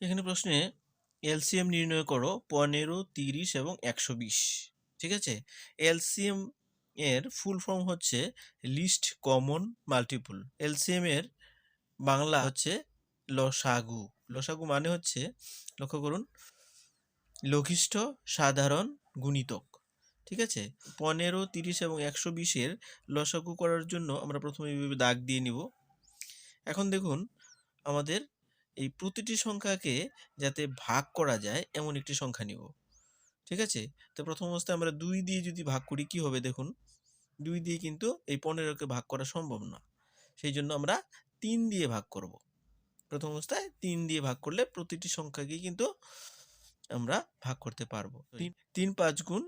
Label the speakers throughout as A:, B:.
A: এখানে প্রশ্নে এলসিএম নির্ণয় করো 15, 30 এবং 120। ঠিক আছে, এলসিএম এর ফুল ফর্ম হচ্ছে লিস্ট কমন মাল্টিপল। এলসিএম এর বাংলা হচ্ছে লসাগু। লসাগু মানে হচ্ছে, লক্ষ্য করুন, লঘিষ্ঠ সাধারণ গুণিতক। ঠিক আছে, 15, 30 এবং 120-এর লসাগু করার জন্য আমরা প্রথমে এইভাবে দাগ দিয়ে নিব। এখন দেখুন, আমাদের এই প্রতিটি সংখ্যাকে যাতে ভাগ করা যায় এমন একটি সংখ্যা নিব। ঠিক আছে, তো প্রথম অবস্থায় আমরা 2 দিয়ে যদি ভাগ করি কি হবে দেখুন, 2 দিয়ে কিন্তু এই 15কে ভাগ করা সম্ভব না। সেই জন্য আমরা 3 দিয়ে ভাগ করব। প্রথম অবস্থায় 3 দিয়ে ভাগ করলে প্রতিটি সংখ্যাকে কিন্তু আমরা ভাগ করতে পারবো। 3 5 গুণ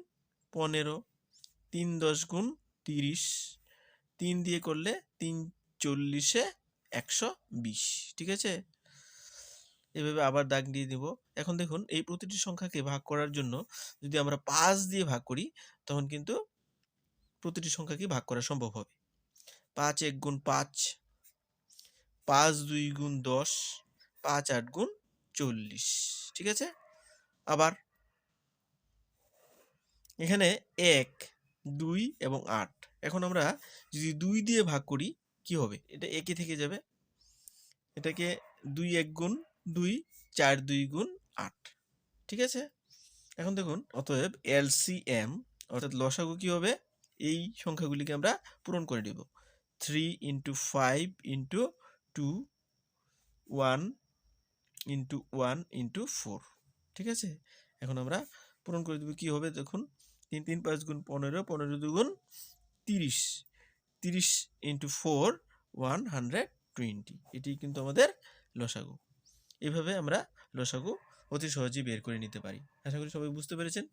A: 15, 3 10 গুণ 30, 3 দিয়ে করলে 3 40-এ 120। ঠিক আছে, এভাবে আবার দাগ দিয়ে দিব। এখন দেখুন, এই প্রতিটি সংখ্যাকে ভাগ করার জন্য যদি আমরা 5 দিয়ে ভাগ করি তখন কিন্তু প্রতিটি সংখ্যাকে ভাগ করা সম্ভব হবে। 5 1 গুণ 5, 5 2 গুণ 10, 5 8 গুণ 40। ঠিক আছে, আবার এখানে 1 2 এবং 8। এখন আমরা যদি 2 দিয়ে ভাগ করি কি হবে, এটা একে থেকে যাবে। এটাকে 2 1 গুণ 2, 4 2 গুণ 8। ঠিক আছে, এখন দেখুন, অতএব এলসিএম অর্থাৎ লসাগু কি হবে, এই সংখ্যাগুলিকে আমরা পূরণ করে দেব। 3 × 5 × 2, 1 × 1 × 4। ঠিক আছে, এখন আমরা পূরণ করে দেব। কি হবে দেখুন, 3 3 5 গুণ 15, 15 2 গুণ 30, 30 × 4 120। এটি কিন্তু আমাদের লসাগু। এভাবে আমরা লসাগু অতি সহজেই বের করে নিতে পারি। আশা করি সবাই বুঝতে পেরেছেন।